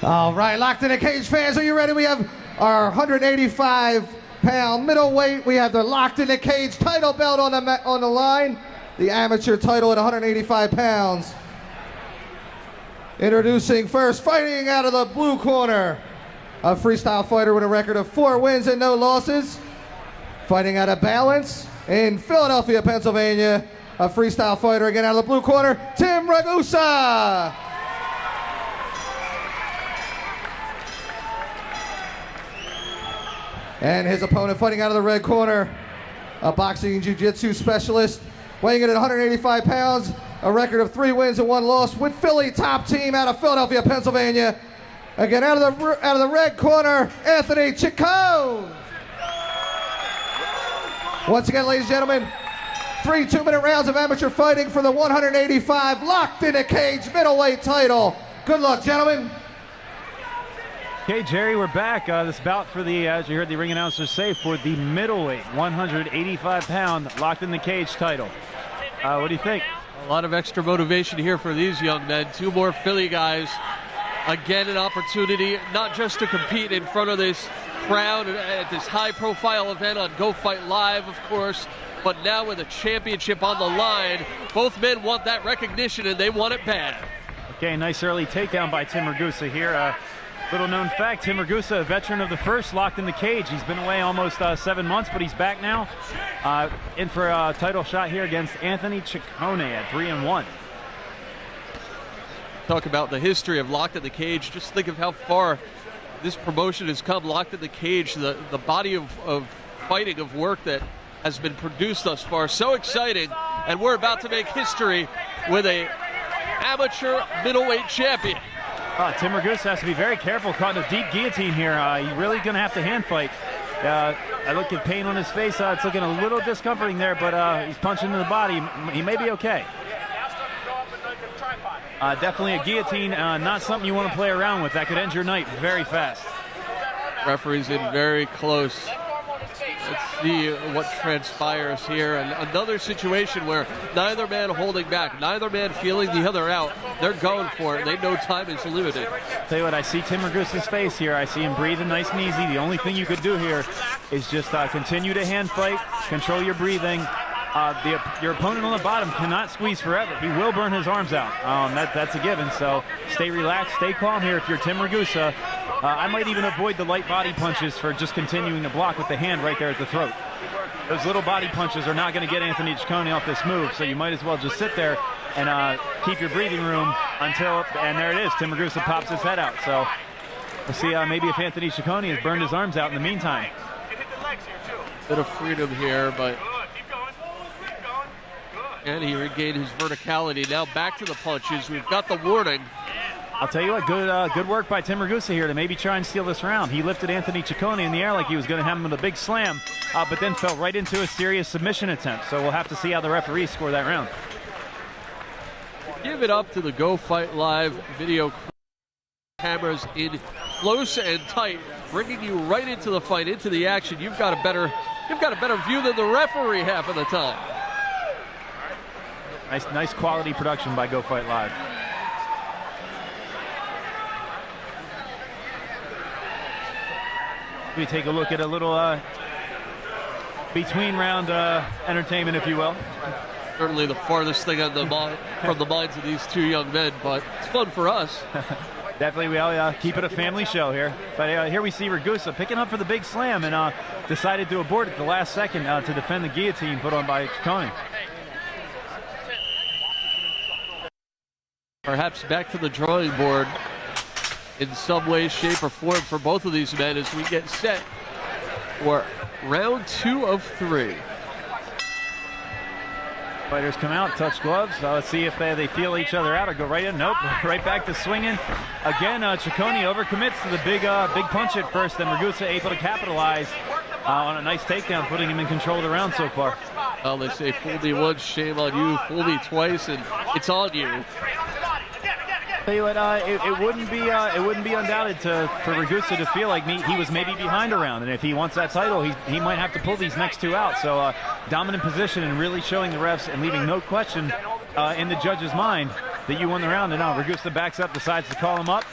All right, locked in the cage fans, are you ready? We have our 185-pound middleweight. We have the locked in the cage title belt on the line. The amateur title at 185 pounds. Introducing first, fighting out of the blue corner, a freestyle fighter with a record of 4 wins and no losses. Fighting out of Balance in Philadelphia, Pennsylvania, a freestyle fighter again out of the blue corner, Tim Ragusa. And his opponent fighting out of the red corner, a boxing and jiu-jitsu specialist, weighing in at 185 pounds, a record of 3 wins and 1 loss with Philly top team out of Philadelphia, Pennsylvania. Again, out of the red corner, Anthony Ciccone. Once again, ladies and gentlemen, 3 2-minute rounds of amateur fighting for the 185 locked in a cage middleweight title. Good luck, gentlemen. Okay, Jerry, we're back. This bout for the, as you heard the ring announcer say, for the middleweight 185-pound locked in the cage title. What do you think? A lot of extra motivation here for these young men. 2 more Philly guys. Again, an opportunity not just to compete in front of this crowd at this high-profile event on Go Fight Live, of course, but now with a championship on the line, both men want that recognition, and they want it bad. Okay, nice early takedown by Tim Ragusa here. Little known fact, Tim Ragusa, a veteran of the first locked in the cage. He's been away almost 7 months, but he's back now. In for a title shot here against Anthony Ciccone at 3-1. Talk about the history of locked in the cage. Just think of how far this promotion has come. Locked in the cage, the body of fighting, of work that has been produced thus far. So exciting, and we're about to make history with a amateur middleweight champion. Tim Ragusa has to be very careful, caught in a deep guillotine here. He's really going to have to hand fight. I look at pain on his face. It's looking a little discomforting there, but he's punching in the body. He may be okay. Definitely a guillotine, not something you want to play around with. That could end your night very fast. Referee's in very close. Let's see what transpires here. And another situation where neither man holding back, neither man feeling the other out. They're going for it. They know time is limited. Tell you what, I see Tim Ragusa's face here. I see him breathing nice and easy. The only thing you could do here is just continue to hand fight, control your breathing. Your opponent on the bottom cannot squeeze forever. He will burn his arms out. That's a given. So stay relaxed, stay calm here if you're Tim Ragusa. I might even avoid the light body punches for just continuing to block with the hand right there at the throat. Those little body punches are not going to get Anthony Ciccone off this move, so you might as well just sit there and keep your breathing room until, and there it is, Tim Ragusa pops his head out. So we'll see maybe if Anthony Ciccone has burned his arms out in the meantime. Bit of freedom here, but and he regained his verticality. Now back to the punches. We've got the warning. I'll tell you what, good work by Tim Ragusa here to maybe try and steal this round. He lifted Anthony Ciccone in the air like he was going to have him with a big slam, but then fell right into a serious submission attempt. So we'll have to see how the referees score that round. Give it up to the Go Fight Live video cameras in close and tight, bringing you right into the fight, into the action. You've got a better view than the referee half of the time. Nice quality production by Go Fight Live. We take a look at a little between round entertainment, if you will. Certainly the farthest thing on from the minds of these 2 young men, but it's fun for us. Definitely, we all keep it a family show here. But here we see Ragusa picking up for the big slam and decided to abort at the last second to defend the guillotine put on by Ciccone. Perhaps back to the drawing board in some way, shape, or form for both of these men as we get set for round 2 of 3. Fighters come out, touch gloves. Let's see if they feel each other out or go right in. Nope, right back to swinging. Again, Ciccone overcommits to the big punch at first, and Ragusa able to capitalize on a nice takedown, putting him in control of the round so far. Well, they say fool me once, shame on you. Fool me twice, and it's on you. Tell you what, it wouldn't be undoubted for Ragusa to feel like he was maybe behind a round, and if he wants that title, he might have to pull these next 2 out. So dominant position and really showing the refs and leaving no question in the judge's mind that you won the round. And now Ragusa backs up, decides to call him up.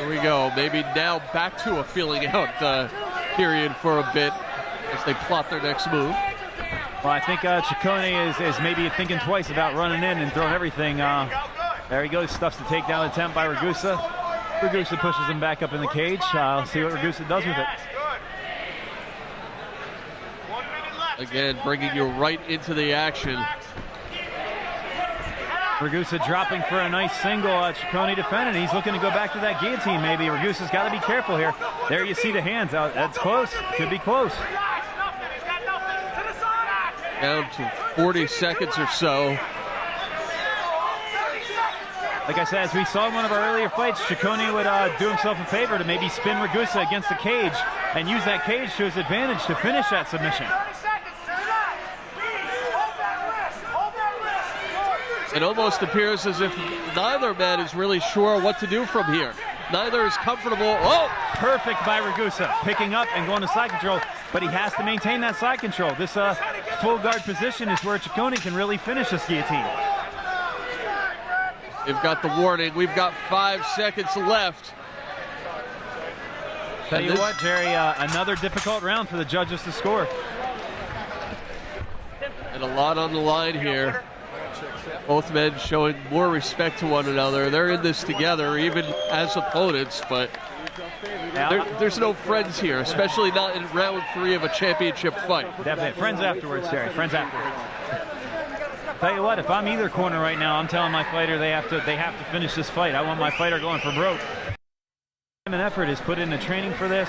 There we go. Maybe now back to a feeling out period for a bit as they plot their next move. Well, I think Ciccone is maybe thinking twice about running in and throwing everything. There he goes, stuffs the takedown attempt by Ragusa. Ragusa pushes him back up in the cage. See what Ragusa does with it. Again, bringing you right into the action. Ragusa dropping for a nice single. Ciccone defending. He's looking to go back to that guillotine maybe. Ragusa's got to be careful here. There you see the hands out. That's close. Could be close. Down to 40 seconds or so. Like I said, as we saw in one of our earlier fights, Ciccone would do himself a favor to maybe spin Ragusa against the cage and use that cage to his advantage to finish that submission. It almost appears as if neither man is really sure what to do from here. Neither is comfortable. Oh! Perfect by Ragusa, picking up and going to side control, but he has to maintain that side control. This full guard position is where Ciccone can really finish this guillotine. They've got the warning. We've got 5 seconds left. Tell you what, Jerry, another difficult round for the judges to score. And a lot on the line here. Both men showing more respect to one another. They're in this together, even as opponents, but there's no friends here, especially not in round 3 of a championship fight. Definitely. Friends afterwards, Jerry. Friends afterwards. Tell you what, if I'm either corner right now, I'm telling my fighter they have to finish this fight. I want my fighter going for broke. Time and effort is put into training for this.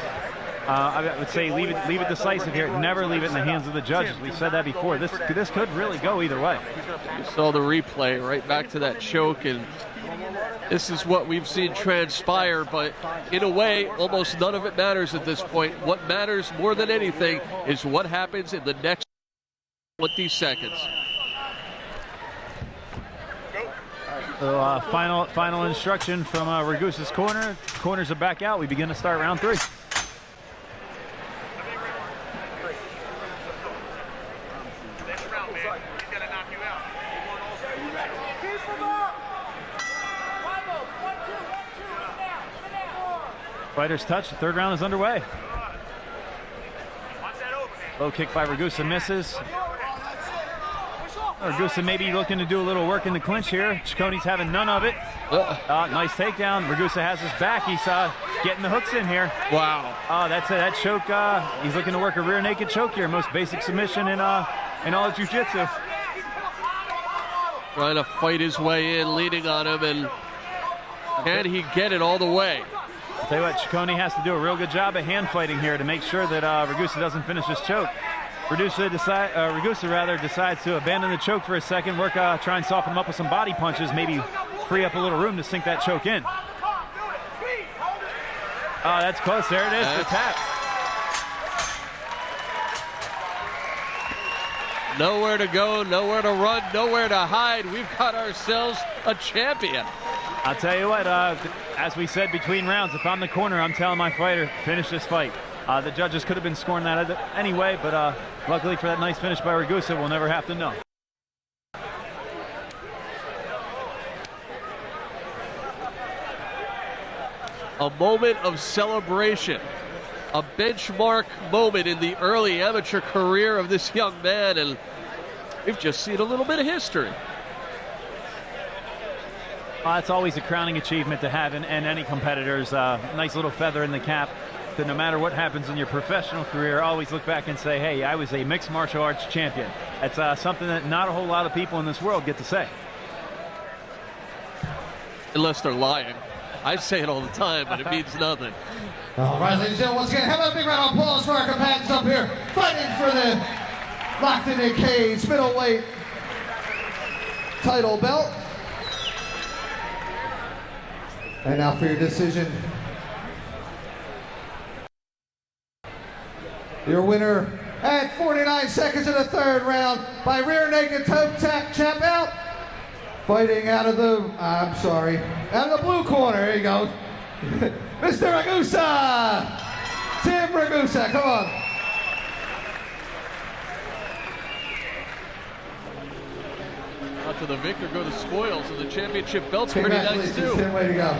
I would say leave it decisive here. Never leave it in the hands of the judges. We've said that before. This could really go either way. You saw the replay right back to that choke, and this is what we've seen transpire, but in a way, almost none of it matters at this point. What matters more than anything is what happens in the next 20 seconds. So final instruction from Ragusa's corner. Corners are back out. We begin to start round 3. Fighters touch. The third round is underway. Low kick by Ragusa misses. Ragusa maybe looking to do a little work in the clinch here. Ciccone's having none of it. Nice takedown. Ragusa has his back. He's getting the hooks in here. Wow. That's it. That choke. He's looking to work a rear naked choke here. Most basic submission in all of jiu-jitsu. Trying to fight his way in, leaning on him, and can he get it all the way? I'll tell you what, Ciccone has to do a real good job of hand fighting here to make sure that Ragusa doesn't finish this choke. Ragusa decides to abandon the choke for a second, try and soften him up with some body punches, maybe free up a little room to sink that choke in. Oh, that's close. There it is, the tap. Nowhere to go, nowhere to run, nowhere to hide. We've got ourselves a champion. I'll tell you what, as we said between rounds, if I'm the corner, I'm telling my fighter, finish this fight. The judges could have been scoring that anyway, but luckily for that nice finish by Ragusa, we'll never have to know. A moment of celebration. A benchmark moment in the early amateur career of this young man, and we've just seen a little bit of history. It's always a crowning achievement to have in any competitor's nice little feather in the cap. That no matter what happens in your professional career, always look back and say, hey, I was a mixed martial arts champion. That's something that not a whole lot of people in this world get to say. Unless they're lying. I say it all the time, but it means nothing. All right, ladies and gentlemen, once again, how about a big round of applause for our companions up here fighting for the locked in a cage middleweight title belt. And now for your decision. Your winner at 49 seconds of the third round by rear naked toe tap out. Fighting out of the blue corner. There you go. Mr. Ragusa! Tim Ragusa, come on. Not to the victor go the spoils, and the championship belt's pretty nice too. Tim, way to go.